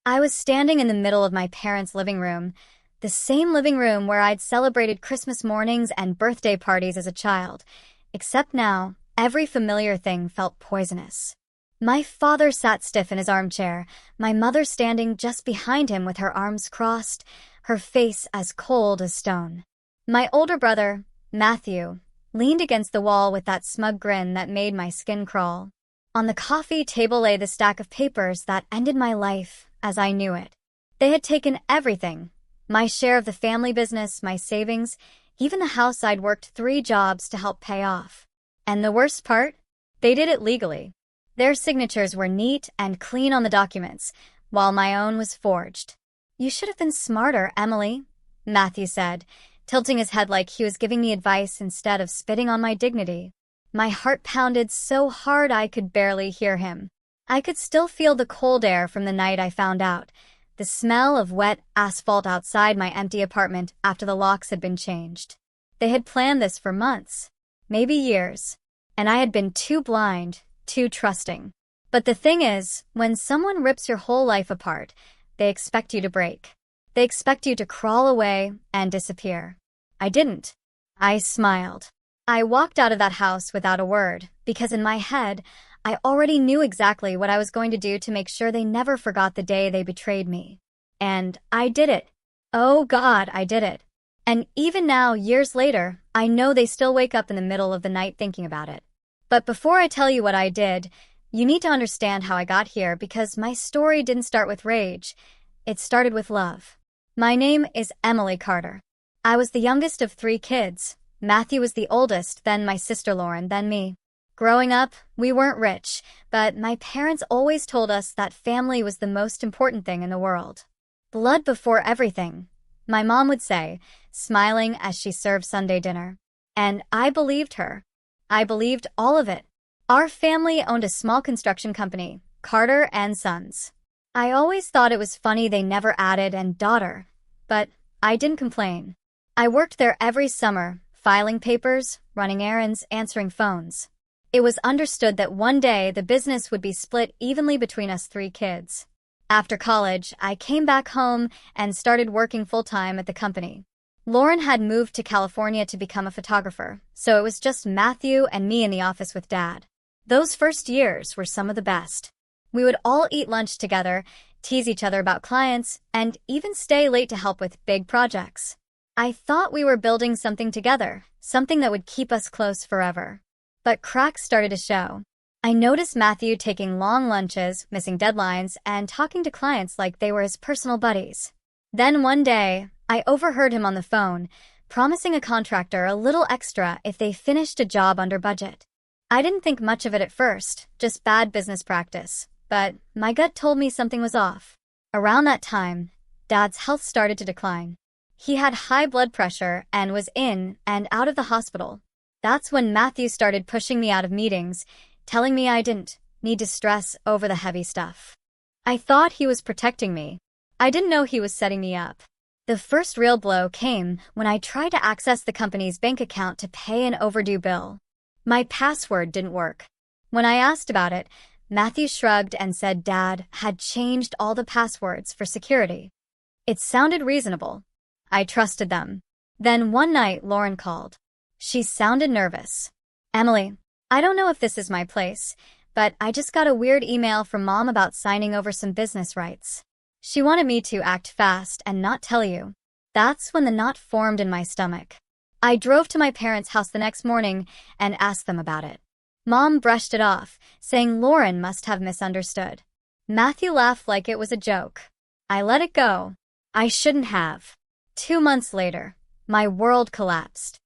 I was standing in the middle of my parents' living room, the same living room where I'd celebrated Christmas mornings and birthday parties as a child, except now, every familiar thing felt poisonous. My father sat stiff in his armchair, my mother standing just behind him with her arms crossed, her face as cold as stone. My older brother, Matthew, leaned against the wall with that smug grin that made my skin crawl. On the coffee table lay the stack of papers that ended my life as I knew it. They had taken everything, my share of the family business, my savings, even the house I'd worked 3 jobs to help pay off. And the worst part? They did it legally. Their signatures were neat and clean on the documents, while my own was forged. "You should have been smarter, Emily," Matthew said, tilting his head like he was giving me advice instead of spitting on my dignity. My heart pounded so hard I could barely hear him. I could still feel the cold air from the night I found out, the smell of wet asphalt outside my empty apartment after the locks had been changed. They had planned this for months, maybe years, and I had been too blind, too trusting. But the thing is, when someone rips your whole life apart, they expect you to break. They expect you to crawl away and disappear. I didn't. I smiled. I walked out of that house without a word, because in my head, I already knew exactly what I was going to do to make sure they never forgot the day they betrayed me. And I did it. Oh God, I did it. And even now, years later, I know they still wake up in the middle of the night thinking about it. But before I tell you what I did, you need to understand how I got here, because my story didn't start with rage. It started with love. My name is Emily Carter. I was the youngest of 3 kids. Matthew was the oldest, then my sister Lauren, then me. Growing up, we weren't rich, but my parents always told us that family was the most important thing in the world. Blood before everything, my mom would say, smiling as she served Sunday dinner. And I believed her. I believed all of it. Our family owned a small construction company, Carter and Sons. I always thought it was funny they never added "and daughter," but I didn't complain. I worked there every summer, filing papers, running errands, answering phones. It was understood that one day the business would be split evenly between us 3 kids. After college, I came back home and started working full-time at the company. Lauren had moved to California to become a photographer, so it was just Matthew and me in the office with Dad. Those first years were some of the best. We would all eat lunch together, tease each other about clients, and even stay late to help with big projects. I thought we were building something together, something that would keep us close forever. But cracks started to show. I noticed Matthew taking long lunches, missing deadlines, and talking to clients like they were his personal buddies. Then one day, I overheard him on the phone, promising a contractor a little extra if they finished a job under budget. I didn't think much of it at first, just bad business practice, but my gut told me something was off. Around that time, Dad's health started to decline. He had high blood pressure and was in and out of the hospital. That's when Matthew started pushing me out of meetings, telling me I didn't need to stress over the heavy stuff. I thought he was protecting me. I didn't know he was setting me up. The first real blow came when I tried to access the company's bank account to pay an overdue bill. My password didn't work. When I asked about it, Matthew shrugged and said Dad had changed all the passwords for security. It sounded reasonable. I trusted them. Then one night, Lauren called. She sounded nervous. "Emily, I don't know if this is my place, but I just got a weird email from Mom about signing over some business rights. She wanted me to act fast and not tell you." That's when the knot formed in my stomach. I drove to my parents' house the next morning and asked them about it. Mom brushed it off, saying Lauren must have misunderstood. Matthew laughed like it was a joke. I let it go. I shouldn't have. 2 months later, my world collapsed.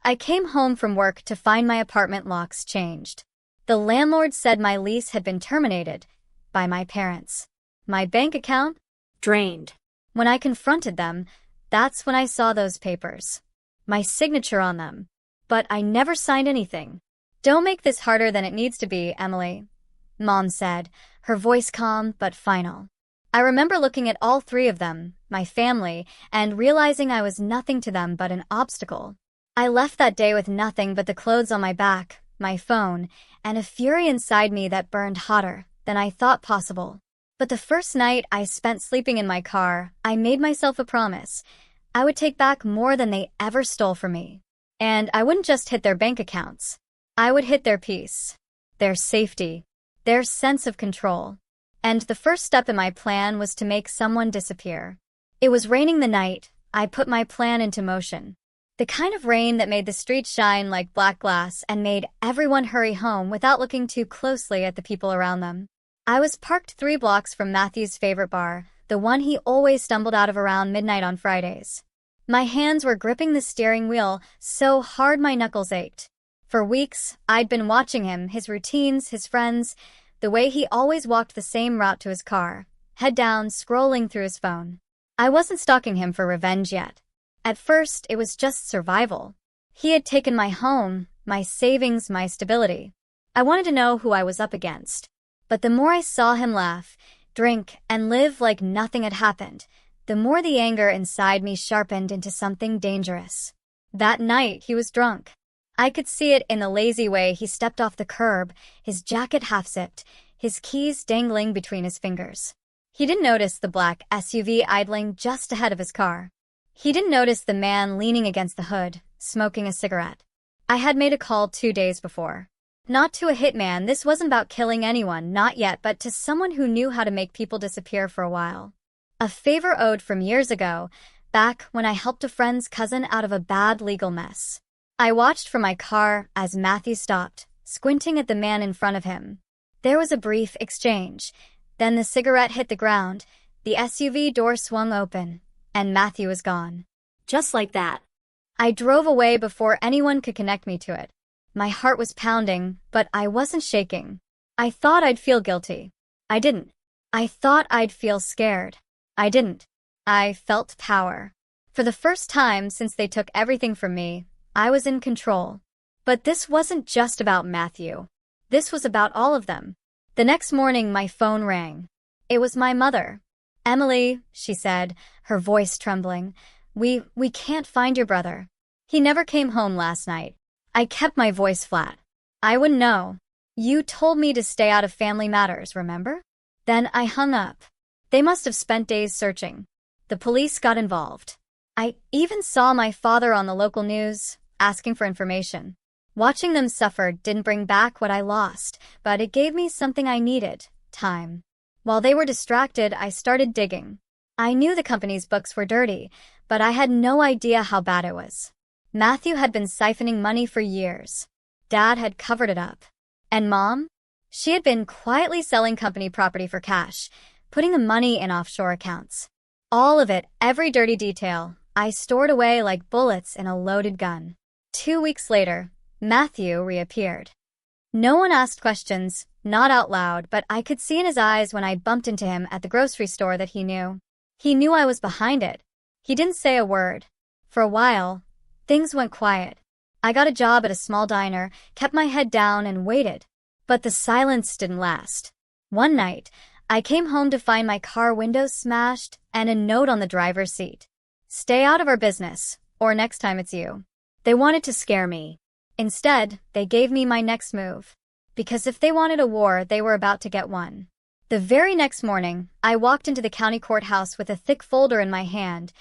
I came home from work to find my apartment locks changed. The landlord said my lease had been terminated by my parents. My bank account? Drained. When I confronted them, that's when I saw those papers. My signature on them. But I never signed anything. "Don't make this harder than it needs to be, Emily," Mom said, her voice calm but final. I remember looking at all 3 of them, my family, and realizing I was nothing to them but an obstacle. I left that day with nothing but the clothes on my back, my phone, and a fury inside me that burned hotter than I thought possible. But the first night I spent sleeping in my car, I made myself a promise. I would take back more than they ever stole from me. And I wouldn't just hit their bank accounts. I would hit their peace, their safety, their sense of control. And the first step in my plan was to make someone disappear. It was raining the night. I put my plan into motion. The kind of rain that made the streets shine like black glass and made everyone hurry home without looking too closely at the people around them. I was parked 3 blocks from Matthew's favorite bar, the one he always stumbled out of around midnight on Fridays. My hands were gripping the steering wheel so hard my knuckles ached. For weeks, I'd been watching him, his routines, his friends, the way he always walked the same route to his car, head down, scrolling through his phone. I wasn't stalking him for revenge yet. At first, it was just survival. He had taken my home, my savings, my stability. I wanted to know who I was up against. But the more I saw him laugh, drink, and live like nothing had happened, the more the anger inside me sharpened into something dangerous. That night, he was drunk. I could see it in the lazy way he stepped off the curb, his jacket half-zipped, his keys dangling between his fingers. He didn't notice the black SUV idling just ahead of his car. He didn't notice the man leaning against the hood, smoking a cigarette. I had made a call 2 days before. Not to a hitman, this wasn't about killing anyone, not yet, but to someone who knew how to make people disappear for a while. A favor owed from years ago, back when I helped a friend's cousin out of a bad legal mess. I watched from my car as Matthew stopped, squinting at the man in front of him. There was a brief exchange. Then the cigarette hit the ground, the SUV door swung open, and Matthew was gone. Just like that. I drove away before anyone could connect me to it. My heart was pounding, but I wasn't shaking. I thought I'd feel guilty. I didn't. I thought I'd feel scared. I didn't. I felt power. For the first time since they took everything from me, I was in control. But this wasn't just about Matthew. This was about all of them. The next morning, my phone rang. It was my mother. "Emily," she said, her voice trembling, we can't find your brother. He never came home last night." I kept my voice flat. "I wouldn't know. You told me to stay out of family matters, remember?" Then I hung up. They must have spent days searching. The police got involved. I even saw my father on the local news, asking for information. Watching them suffer didn't bring back what I lost, but it gave me something I needed: time. While they were distracted, I started digging. I knew the company's books were dirty, but I had no idea how bad it was. Matthew had been siphoning money for years. Dad had covered it up. And Mom? She had been quietly selling company property for cash, putting the money in offshore accounts. All of it, every dirty detail, I stored away like bullets in a loaded gun. 2 weeks later, Matthew reappeared. No one asked questions, not out loud, but I could see in his eyes when I bumped into him at the grocery store that he knew. He knew I was behind it. He didn't say a word. For a while, things went quiet. I got a job at a small diner, kept my head down, and waited. But the silence didn't last. One night, I came home to find my car windows smashed and a note on the driver's seat. "Stay out of our business, or next time it's you." They wanted to scare me. Instead, they gave me my next move. Because if they wanted a war, they were about to get one. The very next morning, I walked into the county courthouse with a thick folder in my hand,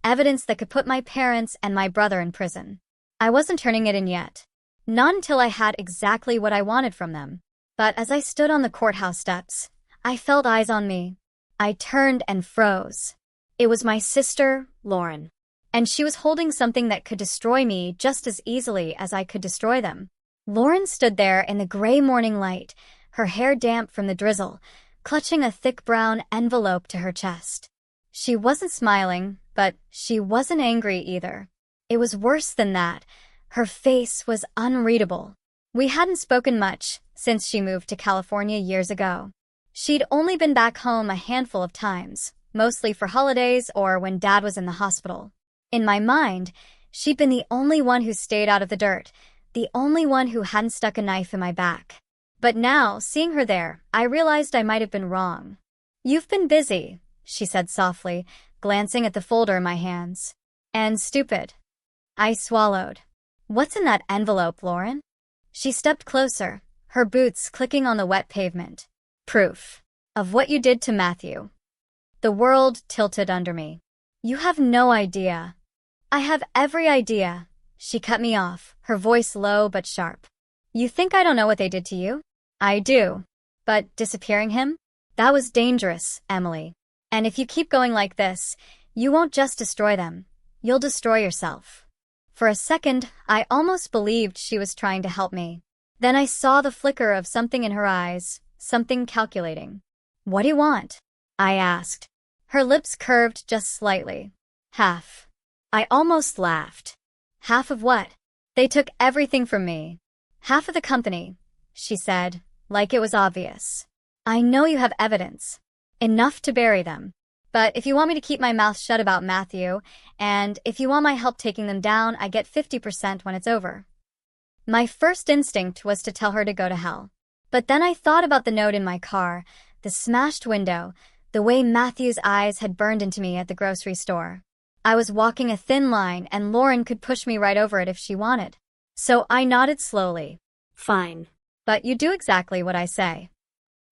evidence that could put my parents and my brother in prison. I wasn't turning it in yet. Not until I had exactly what I wanted from them. But as I stood on the courthouse steps, I felt eyes on me. I turned and froze. It was my sister, Lauren. And she was holding something that could destroy me just as easily as I could destroy them. Lauren stood there in the gray morning light, her hair damp from the drizzle, clutching a thick brown envelope to her chest. She wasn't smiling, but she wasn't angry either. It was worse than that. Her face was unreadable. We hadn't spoken much since she moved to California years ago. She'd only been back home a handful of times, mostly for holidays or when Dad was in the hospital. In my mind, she'd been the only one who stayed out of the dirt, the only one who hadn't stuck a knife in my back. But now, seeing her there, I realized I might have been wrong. "You've been busy," she said softly, glancing at the folder in my hands. "And stupid." I swallowed. "What's in that envelope, Lauren?" She stepped closer, her boots clicking on the wet pavement. "Proof." Of what you did to Matthew. The world tilted under me. You have no idea. I have every idea. She cut me off, her voice low but sharp. You think I don't know what they did to you? I do. But disappearing him? That was dangerous, Emily. And if you keep going like this, you won't just destroy them. You'll destroy yourself. For a second, I almost believed she was trying to help me. Then I saw the flicker of something in her eyes, something calculating. What do you want? I asked. Her lips curved just slightly. Half. I almost laughed. Half of what? They took everything from me. Half of the company, she said, like it was obvious. I know you have evidence. Enough to bury them. But if you want me to keep my mouth shut about Matthew, and if you want my help taking them down, I get 50% when it's over. My first instinct was to tell her to go to hell. But then I thought about the note in my car, the smashed window, the way Matthew's eyes had burned into me at the grocery store. I was walking a thin line, and Lauren could push me right over it if she wanted. So I nodded slowly. Fine. But you do exactly what I say.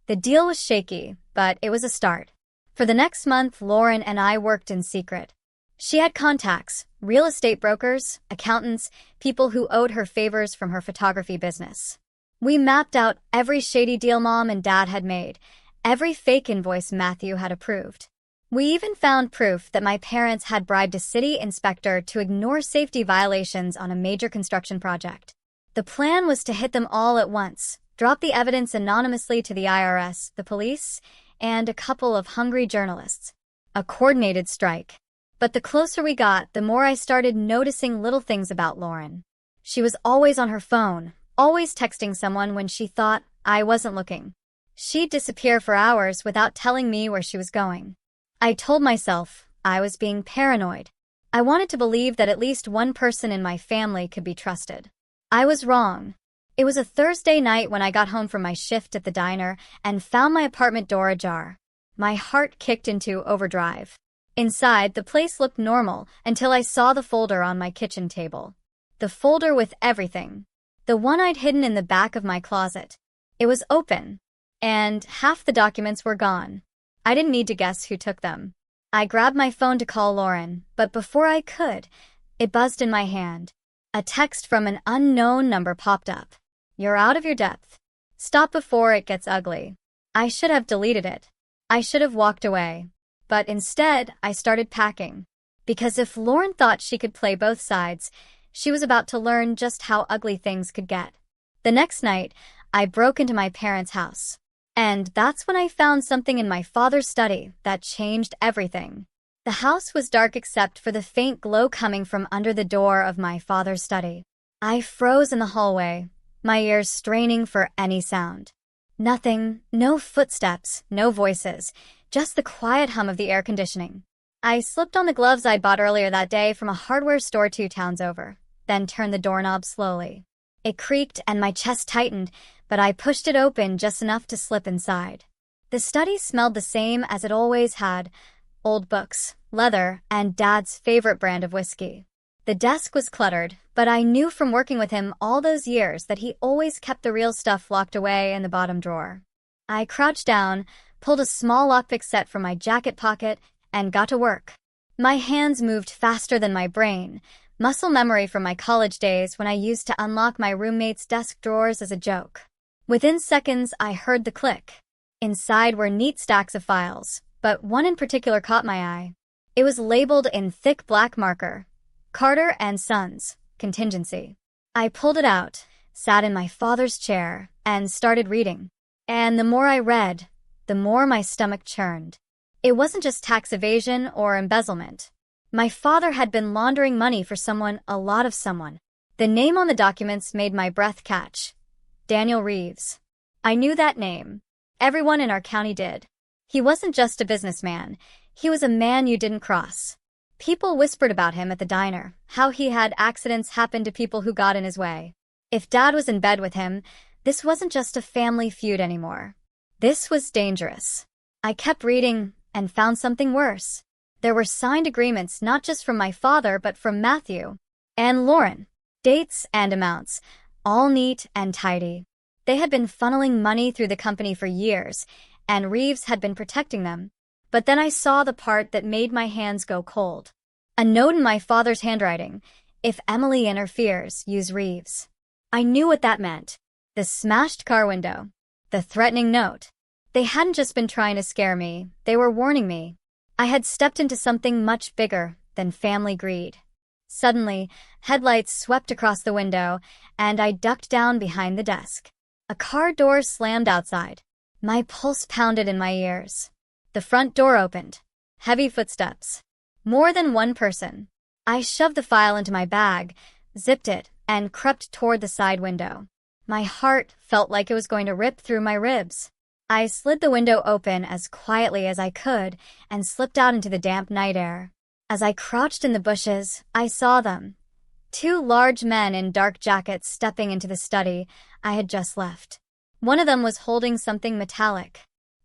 The deal was shaky, but it was a start. For the next month, Lauren and I worked in secret. She had contacts, real estate brokers, accountants, people who owed her favors from her photography business. We mapped out every shady deal Mom and Dad had made, every fake invoice Matthew had approved. We even found proof that my parents had bribed a city inspector to ignore safety violations on a major construction project. The plan was to hit them all at once, drop the evidence anonymously to the IRS, the police, and a couple of hungry journalists. A coordinated strike. But the closer we got, the more I started noticing little things about Lauren. She was always on her phone, always texting someone when she thought I wasn't looking. She'd disappear for hours without telling me where she was going. I told myself I was being paranoid. I wanted to believe that at least one person in my family could be trusted. I was wrong. It was a Thursday night when I got home from my shift at the diner and found my apartment door ajar. My heart kicked into overdrive. Inside, the place looked normal until I saw the folder on my kitchen table. The folder with everything. The one I'd hidden in the back of my closet. It was open, and half the documents were gone. I didn't need to guess who took them. I grabbed my phone to call Lauren, but before I could, it buzzed in my hand. A text from an unknown number popped up. You're out of your depth. Stop before it gets ugly. I should have deleted it. I should have walked away. But instead, I started packing. Because if Lauren thought she could play both sides, she was about to learn just how ugly things could get. The next night, I broke into my parents' house. And that's when I found something in my father's study that changed everything. The house was dark except for the faint glow coming from under the door of my father's study. I froze in the hallway, my ears straining for any sound. Nothing, no footsteps, no voices, just the quiet hum of the air conditioning. I slipped on the gloves I'd bought earlier that day from a hardware store 2 towns over, then turned the doorknob slowly. It creaked and my chest tightened, but I pushed it open just enough to slip inside. The study smelled the same as it always had: old books, leather, and Dad's favorite brand of whiskey. The desk was cluttered, but I knew from working with him all those years that he always kept the real stuff locked away in the bottom drawer. I crouched down, pulled a small lockpick set from my jacket pocket, and got to work. My hands moved faster than my brain, muscle memory from my college days when I used to unlock my roommate's desk drawers as a joke. Within seconds, I heard the click. Inside were neat stacks of files, but one in particular caught my eye. It was labeled in thick black marker, Carter and Sons, Contingency. I pulled it out, sat in my father's chair, and started reading. And the more I read, the more my stomach churned. It wasn't just tax evasion or embezzlement. My father had been laundering money for someone, a lot of someone. The name on the documents made my breath catch. Daniel Reeves. I knew that name. Everyone in our county did. He wasn't just a businessman. He was a man you didn't cross. People whispered about him at the diner, how he had accidents happen to people who got in his way. If Dad was in bed with him, this wasn't just a family feud anymore. This was dangerous. I kept reading and found something worse. There were signed agreements not just from my father but from Matthew and Lauren. Dates and amounts, all neat and tidy. They had been funneling money through the company for years, and Reeves had been protecting them. But then I saw the part that made my hands go cold. A note in my father's handwriting: "If Emily interferes, use Reeves." I knew what that meant. The smashed car window. The threatening note. They hadn't just been trying to scare me, they were warning me. I had stepped into something much bigger than family greed. Suddenly, headlights swept across the window, and I ducked down behind the desk. A car door slammed outside. My pulse pounded in my ears. The front door opened. Heavy footsteps. More than one person. I shoved the file into my bag, zipped it, and crept toward the side window. My heart felt like it was going to rip through my ribs. I slid the window open as quietly as I could and slipped out into the damp night air. As I crouched in the bushes, I saw them. 2 large men in dark jackets stepping into the study I had just left. One of them was holding something metallic.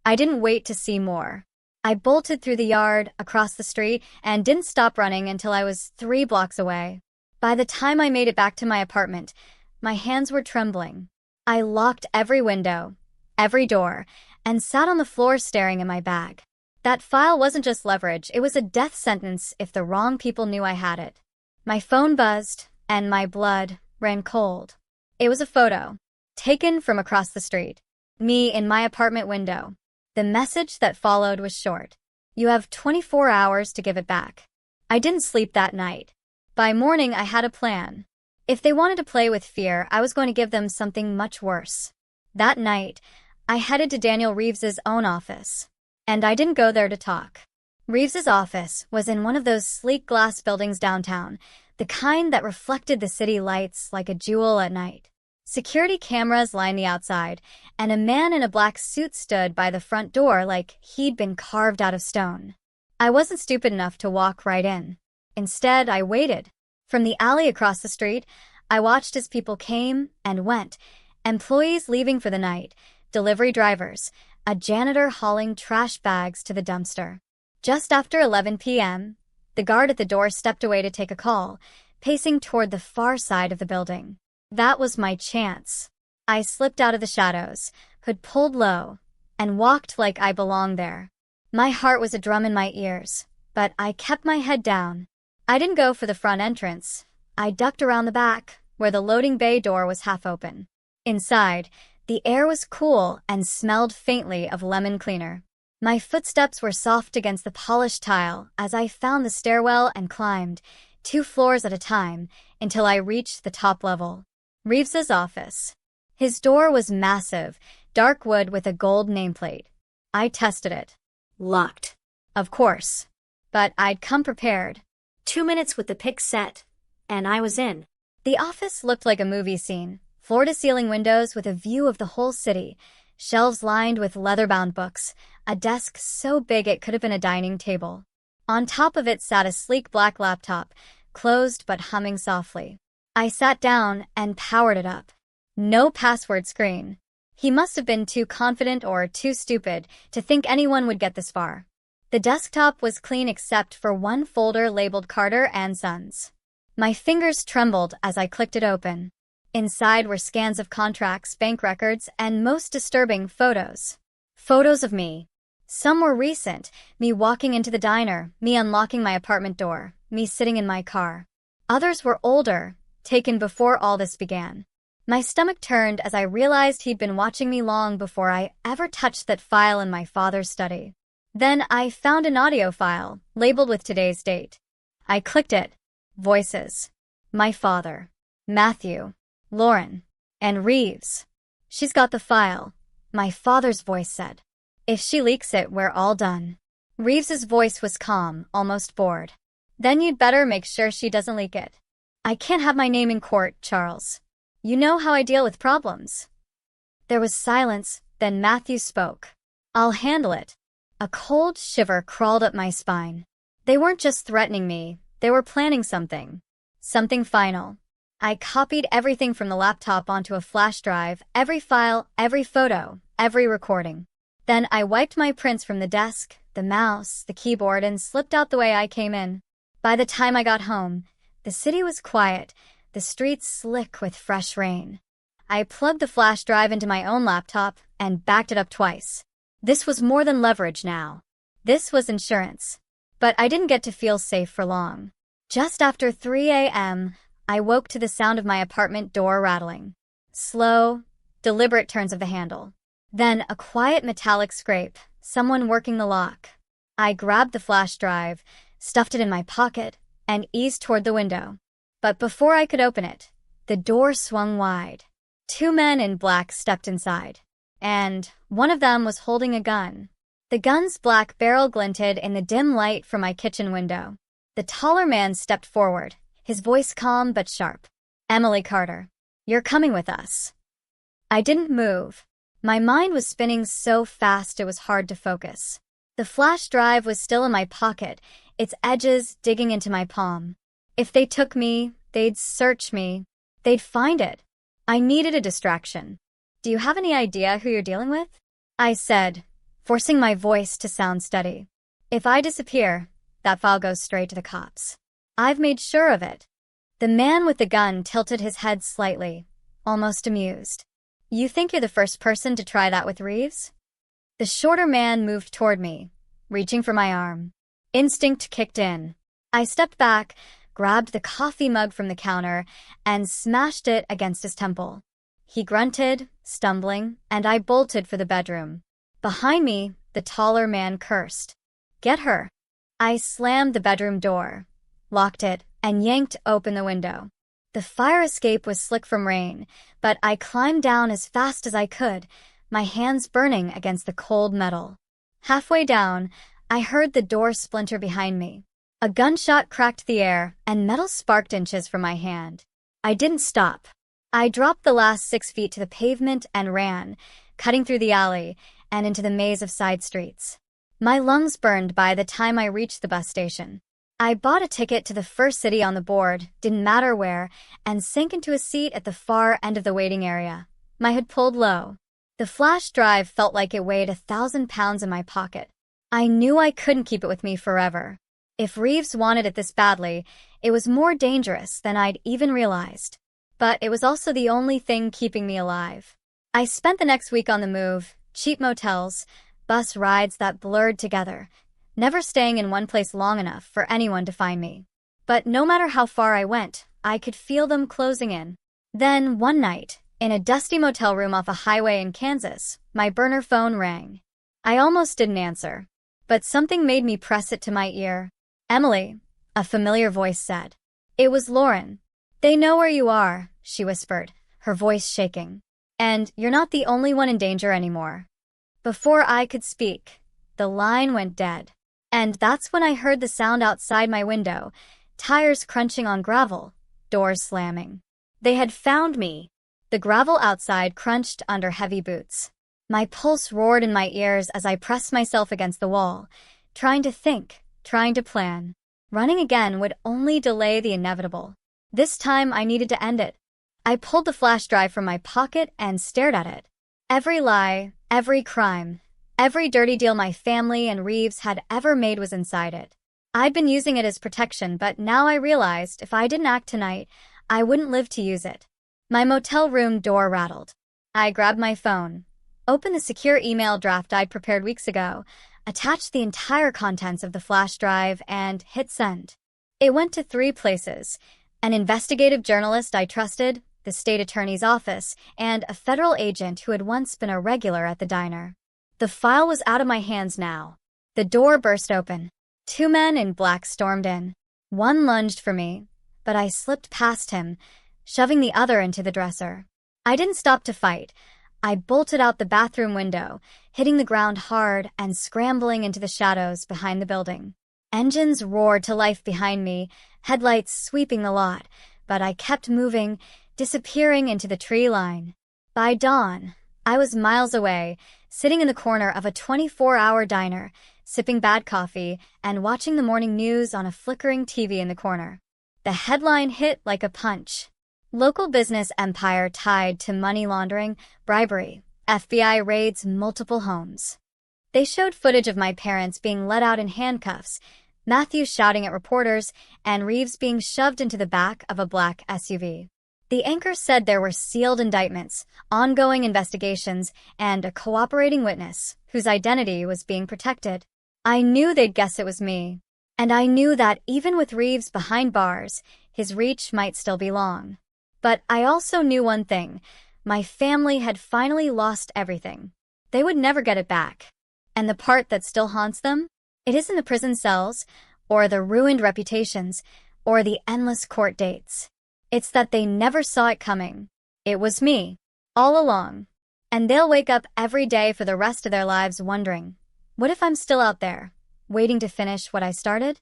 I didn't wait to see more. I bolted through the yard, across the street, and didn't stop running until I was 3 blocks away. By the time I made it back to my apartment, my hands were trembling. I locked every window, every door, and sat on the floor staring at my bag. That file wasn't just leverage, it was a death sentence if the wrong people knew I had it. My phone buzzed, and my blood ran cold. It was a photo, taken from across the street. Me in my apartment window. The message that followed was short. "You have 24 hours to give it back." I didn't sleep that night. By morning, I had a plan. If they wanted to play with fear, I was going to give them something much worse. That night, I headed to Daniel Reeves's own office. And I didn't go there to talk. Reeves's office was in one of those sleek glass buildings downtown, the kind that reflected the city lights like a jewel at night. Security cameras lined the outside, and a man in a black suit stood by the front door like he'd been carved out of stone. I wasn't stupid enough to walk right in. Instead, I waited. From the alley across the street, I watched as people came and went, employees leaving for the night, delivery drivers, a janitor hauling trash bags to the dumpster. Just after 11 p.m., the guard at the door stepped away to take a call, pacing toward the far side of the building. That was my chance. I slipped out of the shadows, hood pulled low, and walked like I belonged there. My heart was a drum in my ears, but I kept my head down. I didn't go for the front entrance. I ducked around the back, where the loading bay door was half open. Inside, the air was cool and smelled faintly of lemon cleaner. My footsteps were soft against the polished tile as I found the stairwell and climbed, 2 floors at a time, until I reached the top level. Reeves's office. His door was massive, dark wood with a gold nameplate. I tested it. Locked. Of course. But I'd come prepared. 2 minutes with the pick set, and I was in. The office looked like a movie scene. Floor-to-ceiling windows with a view of the whole city, shelves lined with leather-bound books, a desk so big it could have been a dining table. On top of it sat a sleek black laptop, closed but humming softly. I sat down and powered it up. No password screen. He must have been too confident or too stupid to think anyone would get this far. The desktop was clean except for one folder labeled Carter and Sons. My fingers trembled as I clicked it open. Inside were scans of contracts, bank records, and most disturbing, photos. Photos of me. Some were recent, me walking into the diner, me unlocking my apartment door, me sitting in my car. Others were older, taken before all this began. My stomach turned as I realized he'd been watching me long before I ever touched that file in my father's study. Then I found an audio file, labeled with today's date. I clicked it. Voices. My father. Matthew. Lauren. And Reeves. "She's got the file," my father's voice said. "If she leaks it, we're all done." Reeves's voice was calm, almost bored. "Then you'd better make sure she doesn't leak it." "I can't have my name in court, Charles. You know how I deal with problems." There was silence, then Matthew spoke. "I'll handle it." A cold shiver crawled up my spine. They weren't just threatening me, they were planning something. Something final. I copied everything from the laptop onto a flash drive, every file, every photo, every recording. Then I wiped my prints from the desk, the mouse, the keyboard, and slipped out the way I came in. By the time I got home, the city was quiet, the streets slick with fresh rain. I plugged the flash drive into my own laptop and backed it up twice. This was more than leverage now. This was insurance. But I didn't get to feel safe for long. Just after 3 a.m., I woke to the sound of my apartment door rattling. Slow, deliberate turns of the handle. Then a quiet metallic scrape, someone working the lock. I grabbed the flash drive, stuffed it in my pocket, and eased toward the window. But before I could open it, the door swung wide. 2 men in black stepped inside, and one of them was holding a gun. The gun's black barrel glinted in the dim light from my kitchen window. The taller man stepped forward, his voice calm but sharp. "Emily Carter, you're coming with us." I didn't move. My mind was spinning so fast it was hard to focus. The flash drive was still in my pocket, its edges digging into my palm. If they took me, they'd search me. They'd find it. I needed a distraction. "Do you have any idea who you're dealing with?" I said, forcing my voice to sound steady. "If I disappear, that file goes straight to the cops. I've made sure of it." The man with the gun tilted his head slightly, almost amused. "You think you're the first person to try that with Reeves?" The shorter man moved toward me, reaching for my arm. Instinct kicked in. I stepped back, grabbed the coffee mug from the counter, and smashed it against his temple. He grunted, stumbling, and I bolted for the bedroom. Behind me, the taller man cursed. "Get her." I slammed the bedroom door, locked it, and yanked open the window. The fire escape was slick from rain, but I climbed down as fast as I could, my hands burning against the cold metal. Halfway down, I heard the door splinter behind me. A gunshot cracked the air, and metal sparked inches from my hand. I didn't stop. I dropped the last 6 feet to the pavement and ran, cutting through the alley and into the maze of side streets. My lungs burned by the time I reached the bus station. I bought a ticket to the first city on the board, didn't matter where, and sank into a seat at the far end of the waiting area. My hood pulled low. The flash drive felt like it weighed 1,000 pounds in my pocket. I knew I couldn't keep it with me forever. If Reeves wanted it this badly, it was more dangerous than I'd even realized. But it was also the only thing keeping me alive. I spent the next week on the move, cheap motels, bus rides that blurred together, never staying in one place long enough for anyone to find me. But no matter how far I went, I could feel them closing in. Then, one night, in a dusty motel room off a highway in Kansas, my burner phone rang. I almost didn't answer, but something made me press it to my ear. "Emily," a familiar voice said. It was Lauren. "They know where you are," she whispered, her voice shaking. "And you're not the only one in danger anymore." Before I could speak, the line went dead. And that's when I heard the sound outside my window, tires crunching on gravel, doors slamming. They had found me. The gravel outside crunched under heavy boots. My pulse roared in my ears as I pressed myself against the wall, trying to think, trying to plan. Running again would only delay the inevitable. This time I needed to end it. I pulled the flash drive from my pocket and stared at it. Every lie, every crime, every dirty deal my family and Reeves had ever made was inside it. I'd been using it as protection, but now I realized if I didn't act tonight, I wouldn't live to use it. My motel room door rattled. I grabbed my phone, opened the secure email draft I'd prepared weeks ago, attached the entire contents of the flash drive, and hit send. It went to 3 places: an investigative journalist I trusted, the state attorney's office, and a federal agent who had once been a regular at the diner. The file was out of my hands now. The door burst open. 2 men in black stormed in. One lunged for me, but I slipped past him, shoving the other into the dresser. I didn't stop to fight. I bolted out the bathroom window, hitting the ground hard and scrambling into the shadows behind the building. Engines roared to life behind me, headlights sweeping the lot, but I kept moving, disappearing into the tree line. By dawn, I was miles away, sitting in the corner of a 24-hour diner, sipping bad coffee and watching the morning news on a flickering TV in the corner. The headline hit like a punch. Local business empire tied to money laundering, bribery, FBI raids multiple homes. They showed footage of my parents being let out in handcuffs, Matthew shouting at reporters, and Reeves being shoved into the back of a black SUV. The anchor said there were sealed indictments, ongoing investigations, and a cooperating witness whose identity was being protected. I knew they'd guess it was me, and I knew that even with Reeves behind bars, his reach might still be long. But I also knew one thing: my family had finally lost everything. They would never get it back. And the part that still haunts them? It isn't the prison cells, or the ruined reputations, or the endless court dates. It's that they never saw it coming. It was me, all along. And they'll wake up every day for the rest of their lives wondering, what if I'm still out there, waiting to finish what I started?